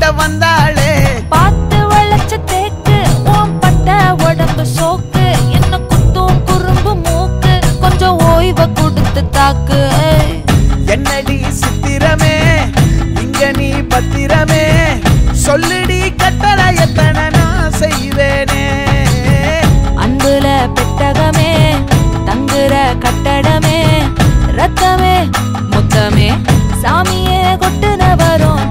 கிட்ட வந்தாளே பார்த்து வளைச்ச தேக்கு ஓம் பட்ட உடம்பு சோக்கு என்ன குத்தும் குறும்பு மூக்கு கொஞ்சம் ஓய்வை கொடுத்து தாக்கு என்னடி சித்திரமே இங்க நீ பத்திரமே சொல்லுடி கட்டளை எத்தனை நான் செய்வேனே அன்புல பெட்டகமே தங்குற கட்டடமே ரத்தமே முத்தமே சாமியே கொட்டுன வரும்